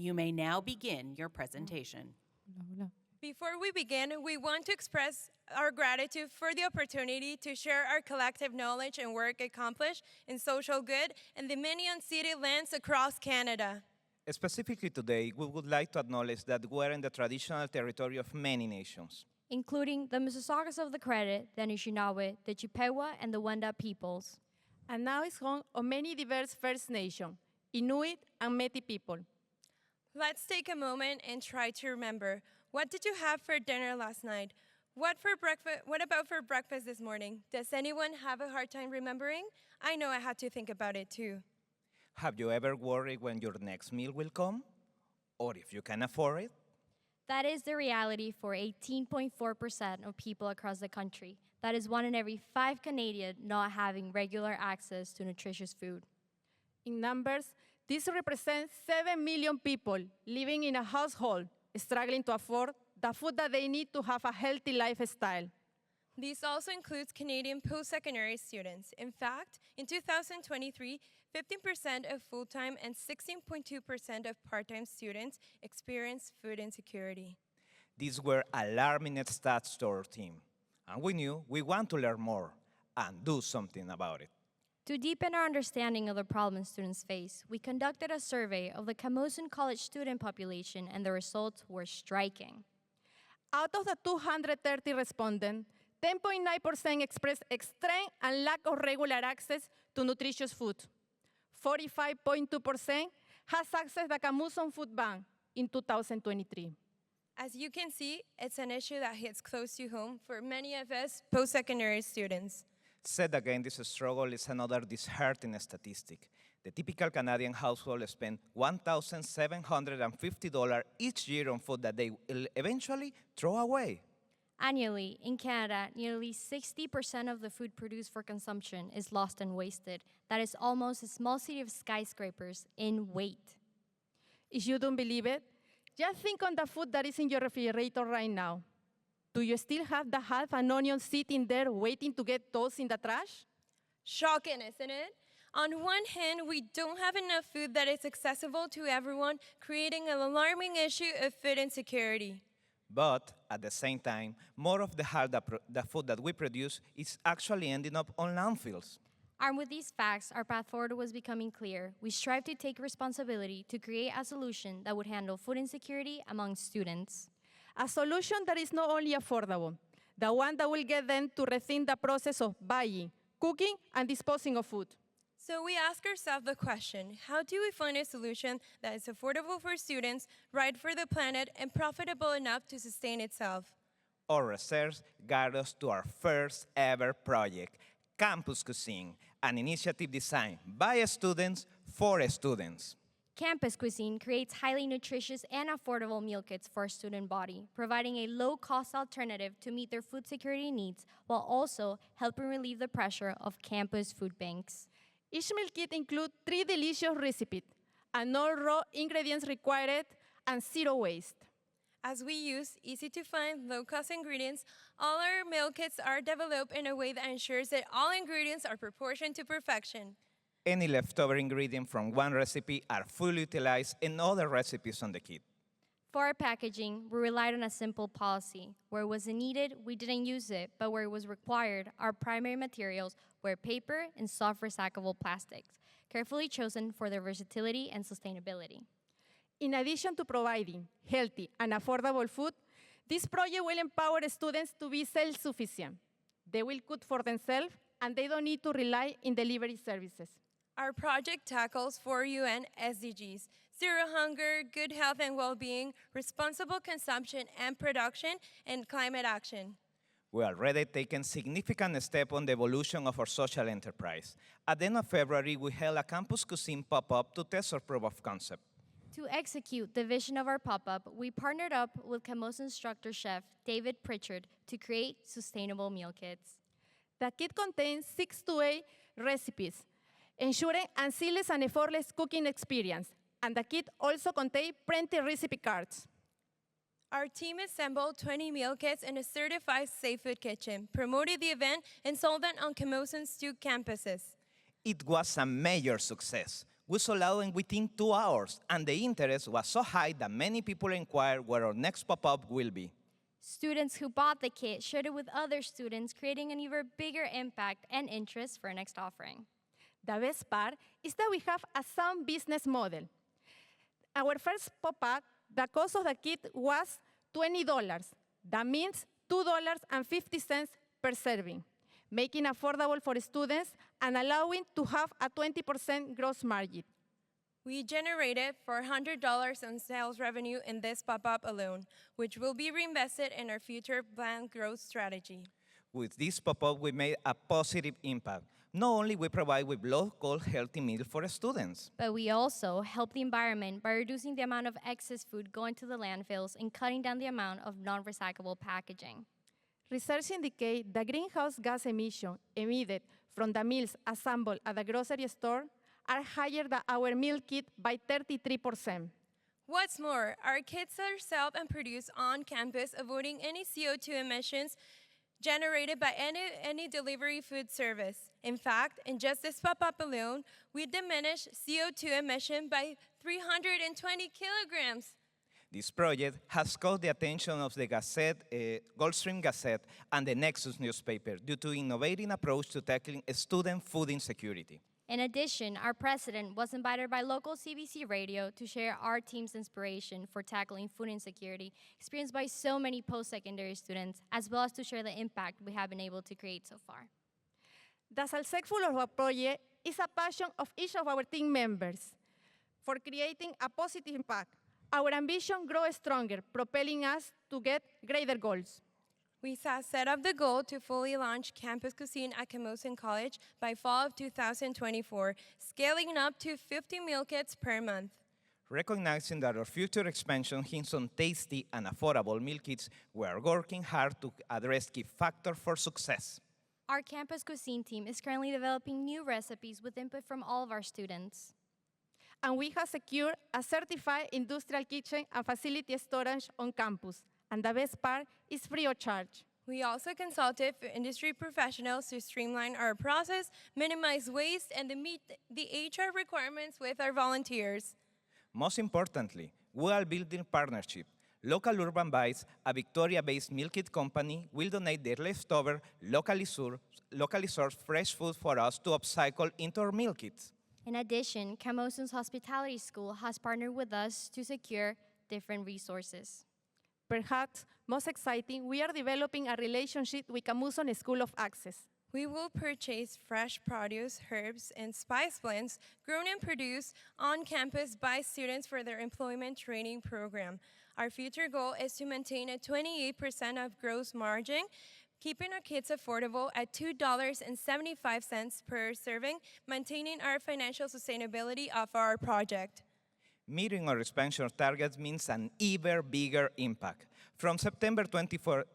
You may now begin your presentation. Before we begin, we want to express our gratitude for the opportunity to share our collective knowledge and work accomplished in social good in the many unceded lands across Canada. Specifically today, we would like to acknowledge that we're in the traditional territory of many nations. Including the Mississaugas of the Credit, the Anishinaabe, the Chippewa, and the Wendat peoples. And now is home of many diverse First Nations, Inuit, and Métis people. Let's take a moment and try to remember. What did you have for dinner last night? What about for breakfast this morning? Does anyone have a hard time remembering? I know I had to think about it too. Have you ever worried when your next meal will come? Or if you can afford it? That is the reality for 18.4% of people across the country. That is 1 in every 5 Canadians not having regular access to nutritious food. In numbers, this represents 7 million people living in a household struggling to afford the food that they need to have a healthy lifestyle. This also includes Canadian post-secondary students. In fact, in 2023, 15% of full-time and 16.2% of part-time students experienced food insecurity. These were alarming stats to our team, and we knew we want to learn more and do something about it. To deepen our understanding of the problems students face, we conducted a survey of the Camosun college student population, and the results were striking. Out of the 230 respondents, 10.9% expressed extreme and lack of regular access to nutritious food. 45.2% has accessed the Camosun Food Bank in 2023. As you can see, it's an issue that hits close to home for many of us post-secondary students. Said again, this struggle is another disheartening statistic. The typical Canadian household spends $1,750 each year on food that they will eventually throw away. Annually, in Canada, nearly 60% of the food produced for consumption is lost and wasted. That is almost a small city of skyscrapers in weight. If you don't believe it, just think on the food that is in your refrigerator right now. Do you still have the half an onion sitting there waiting to get tossed in the trash? Shocking, isn't it? On one hand, we don't have enough food that is accessible to everyone, creating an alarming issue of food insecurity. But at the same time, more of the food that we produce is actually ending up on landfills. Armed with these facts, our path forward was becoming clear. We strive to take responsibility to create a solution that would handle food insecurity among students. A solution that is not only affordable, the one that will get them to rethink the process of buying, cooking, and disposing of food. So we ask ourselves the question, how do we find a solution that is affordable for students, right for the planet, and profitable enough to sustain itself? Our research guided us to our first ever project, Campus Cuisine, an initiative designed by students for students. Campus Cuisine creates highly nutritious and affordable meal kits for our student body, providing a low-cost alternative to meet their food security needs while also helping relieve the pressure of campus food banks. Each meal kit includes 3 delicious recipes, and no raw ingredients required, and 0 waste. As we use easy-to-find, low-cost ingredients, all our meal kits are developed in a way that ensures that all ingredients are proportioned to perfection. Any leftover ingredient from one recipe are fully utilized in other recipes on the kit. For our packaging, we relied on a simple policy. Where it wasn't needed, we didn't use it, but where it was required, our primary materials were paper and soft recyclable plastics, carefully chosen for their versatility and sustainability. In addition to providing healthy and affordable food, this project will empower students to be self-sufficient. They will cook for themselves, and they don't need to rely on delivery services. Our project tackles 4 UN SDGs: zero hunger, good health and well-being, responsible consumption and production, and climate action. We already taken significant steps on the evolution of our social enterprise. At the end of February, we held a Campus Cuisine pop-up to test our proof of concept. To execute the vision of our pop-up, we partnered up with Camosun instructor chef David Pritchard to create sustainable meal kits. The kit contains 6 to 8 recipes, ensuring a seamless and effortless cooking experience. And the kit also contains printed recipe cards. Our team assembled 20 meal kits in a certified safe food kitchen, promoted the event, and sold them on Camosun's 2 campuses. It was a major success. We sold out in within 2 hours, and the interest was so high that many people inquired where our next pop-up will be. Students who bought the kit shared it with other students, creating an even bigger impact and interest for our next offering. The best part is that we have a sound business model. Our first pop-up, the cost of the kit was $20. That means $2.50 per serving, making affordable for students and allowing to have a 20% gross margin. We generated $400 in sales revenue in this pop-up alone, which will be reinvested in our future planned growth strategy. With this pop-up, we made a positive impact. Not only we provide with local healthy meals for students, But we also help the environment by reducing the amount of excess food going to the landfills and cutting down the amount of non-recyclable packaging. Research indicates the greenhouse gas emission emitted from the meals assembled at the grocery store are higher than our meal kit by 33%. What's more, our kits are sold and produced on campus, avoiding any CO2 emissions generated by any delivery food service. In fact, in just this pop-up alone, we diminished CO2 emission by 320 kilograms. this project has caught the attention of the Gazette, Gulfstream Gazette, and the Nexus newspaper due to innovating approach to tackling student food insecurity. In addition, our president was invited by local CBC radio to share our team's inspiration for tackling food insecurity experienced by so many post-secondary students, as well as to share the impact we have been able to create so far. The successful of our project is a passion of each of our team members for creating a positive impact. Our ambition grows stronger, propelling us to get greater goals. We set up the goal to fully launch Campus Cuisine at Camosun College by fall of 2024, scaling up to 50 meal kits per month. Recognizing that our future expansion hinges on tasty and affordable meal kits, we are working hard to address key factors for success. Our Campus Cuisine team is currently developing new recipes with input from all of our students. And we have secured a certified industrial kitchen and facility storage on campus. And the best part is free of charge. We also consulted for industry professionals to streamline our process, minimize waste, and to meet the HR requirements with our volunteers. Most importantly, we are building partnership. Local Urban Bites, a Victoria-based meal kit company, will donate their leftover, locally sourced fresh food for us to upcycle into our meal kits. In addition, Camosun's Hospitality School has partnered with us to secure different resources. Perhaps most exciting, we are developing a relationship with Camosun School of Access. We will purchase fresh produce, herbs, and spice blends grown and produced on campus by students for their employment training program. Our future goal is to maintain a 28% of gross margin, keeping our kits affordable at $2.75 per serving, maintaining our financial sustainability of our project. Meeting our expansion targets means an even bigger impact. From September 24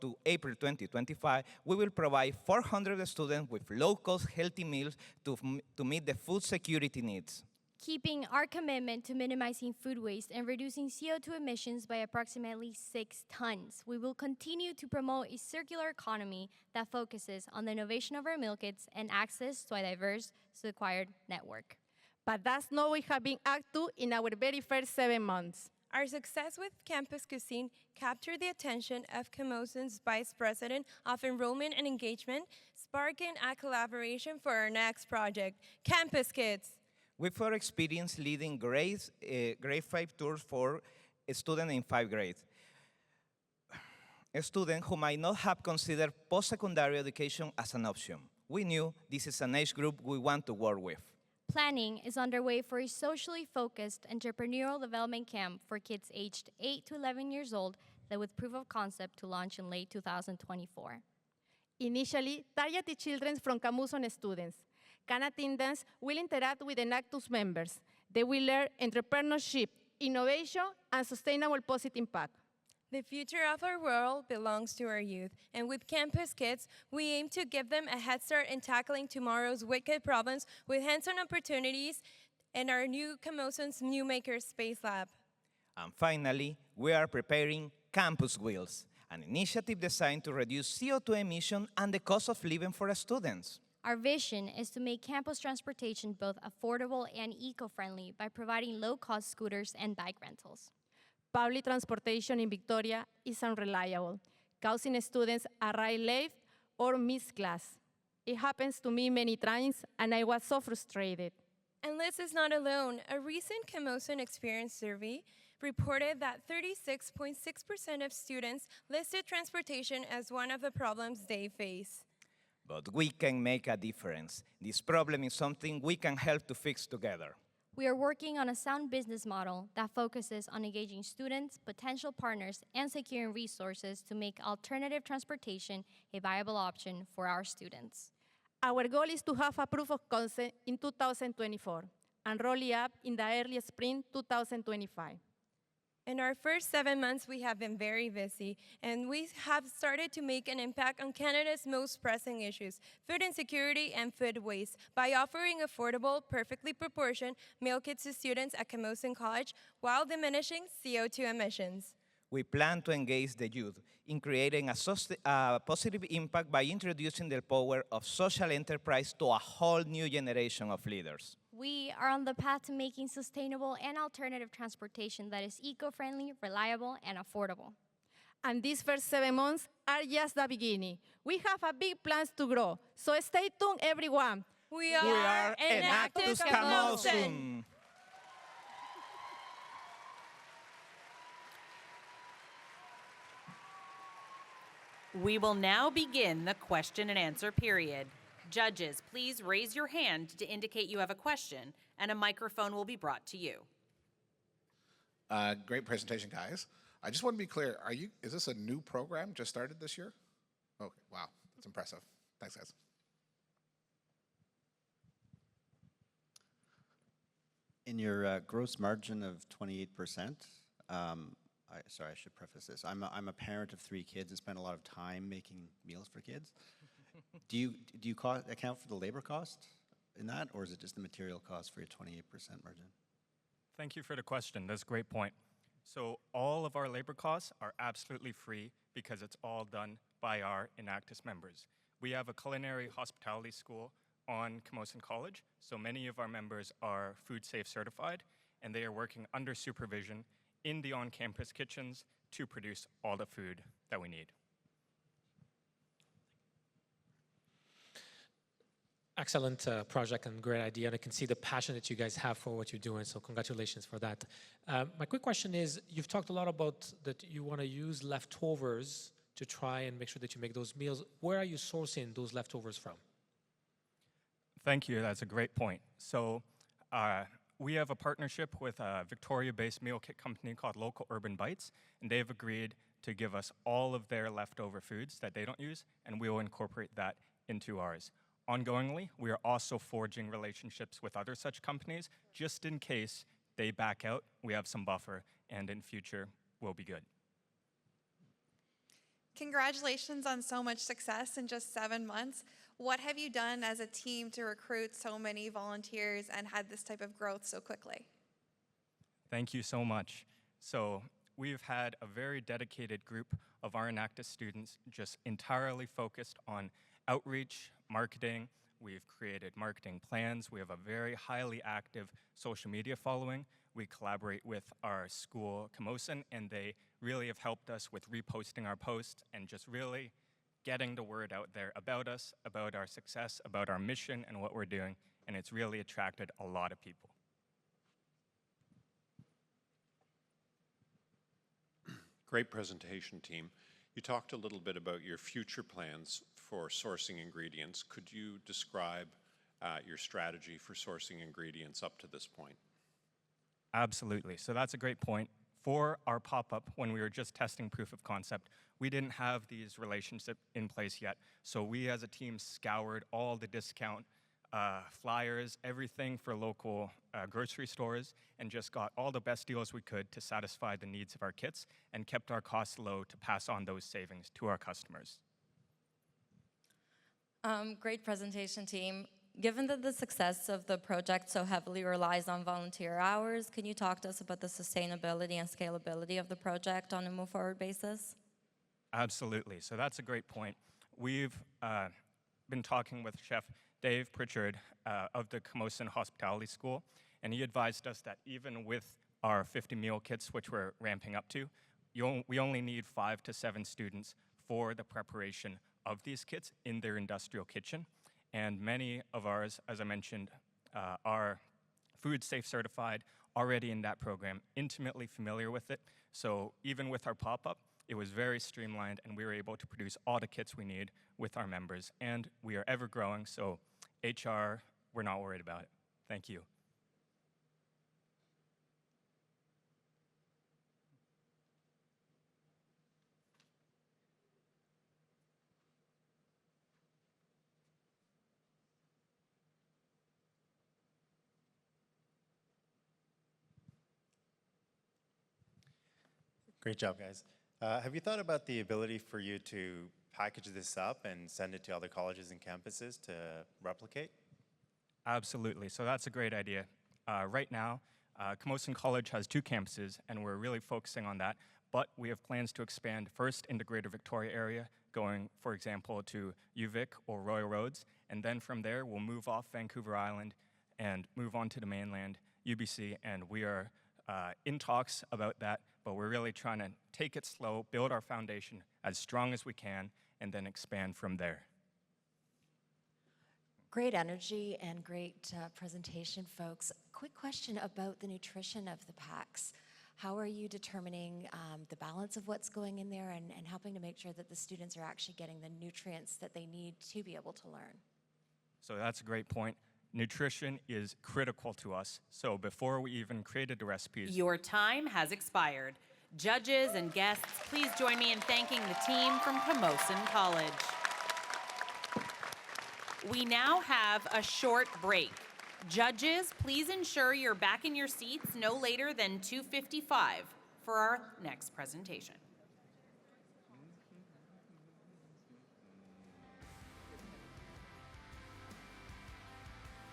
to April 2025, we will provide 400 students with local healthy meals to meet the food security needs. Keeping our commitment to minimizing food waste and reducing CO2 emissions by approximately 6 tons, we will continue to promote a circular economy that focuses on the innovation of our meal kits and access to a diverse acquired network. But that's not what we have been up to in our very first 7 months. Our success with Campus Cuisine captured the attention of Camosun's Vice President of Enrollment and Engagement, sparking a collaboration for our next project, Campus Kids. With our experience leading grade 5 tours for a student in 5th grade, a student who might not have considered post-secondary education as an option. We knew this is an age group we want to work with. Planning is underway for a socially focused entrepreneurial development camp for kids aged 8 to 11 years old that with proof of concept to launch in late 2024. Initially, targeted children from Camosun students. Can attendants will interact with Enactus members. They will learn entrepreneurship, innovation, and sustainable positive impact. The future of our world belongs to our youth, and with Campus Kids, we aim to give them a head start in tackling tomorrow's wicked problems with hands-on opportunities in our new Camosun's New Makers Space Lab. And finally, we are preparing Campus Wheels, an initiative designed to reduce CO2 emission and the cost of living for students. Our vision is to make campus transportation both affordable and eco-friendly by providing low-cost scooters and bike rentals. Public transportation in Victoria is unreliable, causing students arrive late or miss class. It happens to me many times, and I was so frustrated. And Liz is not alone. A recent Camosun experience survey reported that 36.6% of students listed transportation as one of the problems they face. But we can make a difference. This problem is something we can help to fix together. We are working on a sound business model that focuses on engaging students, potential partners, and securing resources to make alternative transportation a viable option for our students. Our goal is to have a proof of concept in 2024 and roll it up in the early spring 2025. In our first 7 months, we have been very busy, and we have started to make an impact on Canada's most pressing issues, food insecurity and food waste, by offering affordable, perfectly proportioned meal kits to students at Camosun College while diminishing CO2 emissions. We plan to engage the youth in creating a positive impact by introducing the power of social enterprise to a whole new generation of leaders. We are on the path to making sustainable and alternative transportation that is eco-friendly, reliable, and affordable. And these first 7 months are just the beginning. We have a big plans to grow, so stay tuned, everyone. We are Enactus Camosun. We will now begin the question and answer period. Judges, please raise your hand to indicate you have a question, and a microphone will be brought to you. Great presentation, guys. I just want to be clear, is this a new program just started this year? Okay, wow, that's impressive. Thanks, guys. In your gross margin of 28%, sorry, I should preface this. I'm a parent of 3 kids and spend a lot of time making meals for kids. Do you account for the labor cost in that, or is it just the material cost for your 28% margin? Thank you for the question. That's a great point. So all of our labor costs are absolutely free because it's all done by our Enactus members. We have a culinary hospitality school on Camosun College, so many of our members are food safe certified, and they are working under supervision in the on-campus kitchens to produce all the food that we need. Excellent project and great idea, and I can see the passion that you guys have for what you're doing, so congratulations for that. My quick question is, you've talked a lot about that you want to use leftovers to try and make sure that you make those meals. Where are you sourcing those leftovers from? Thank you, that's a great point. So we have a partnership with a Victoria-based meal kit company called Local Urban Bites, and they've agreed to give us all of their leftover foods that they don't use, and we will incorporate that into ours. Ongoingly, we are also forging relationships with other such companies, just in case they back out, we have some buffer, and in future, we'll be good. Congratulations on so much success in just 7 months. What have you done as a team to recruit so many volunteers and had this type of growth so quickly? Thank you so much. So we've had a very dedicated group of our Enactus students just entirely focused on outreach, marketing. We've created marketing plans. We have a very highly active social media following. We collaborate with our school, Camosun, and they really have helped us with reposting our posts and just really getting the word out there about us, about our success, about our mission and what we're doing, and it's really attracted a lot of people. Great presentation, team. You talked a little bit about your future plans for sourcing ingredients. Could you describe your strategy for sourcing ingredients up to this point? Absolutely. So that's a great point. For our pop-up, when we were just testing proof of concept, we didn't have these relationships in place yet. So we as a team scoured all the discount flyers, everything for local grocery stores, and just got all the best deals we could to satisfy the needs of our kits and kept our costs low to pass on those savings to our customers. Great presentation, team. Given that the success of the project so heavily relies on volunteer hours, can you talk to us about the sustainability and scalability of the project on a move forward basis? Absolutely. So that's a great point. We've been talking with Chef Dave Pritchard of the Camosun Hospitality School, and he advised us that even with our 50 meal kits, which we're ramping up to, we only need 5 to 7 students for the preparation of these kits in their industrial kitchen. And many of ours, as I mentioned, are food safe certified, already in that program, intimately familiar with it. So even with our pop-up, it was very streamlined, and we were able to produce all the kits we need with our members. And we are ever growing, so HR, we're not worried about it. Thank you. Great job, guys. Have you thought about the ability for you to package this up and send it to other colleges and campuses to replicate? Absolutely. So that's a great idea. Right now, Camosun College has 2 campuses, and we're really focusing on that. But we have plans to expand first in the Greater Victoria area, going, for example, to UVic or Royal Roads. And then from there, we'll move off Vancouver Island and move on to the mainland, UBC. And we are in talks about that, but we're really trying to take it slow, build our foundation as strong as we can, and then expand from there. Great energy and great presentation, folks. Quick question about the nutrition of the packs. How are you determining the balance of what's going in there and helping to make sure that the students are actually getting the nutrients that they need to be able to learn? So that's a great point. Nutrition is critical to us. So before we even created the recipes, Your time has expired. Judges and guests, please join me in thanking the team from Camosun College. We now have a short break. Judges, please ensure you're back in your seats no later than 2:55 for our next presentation.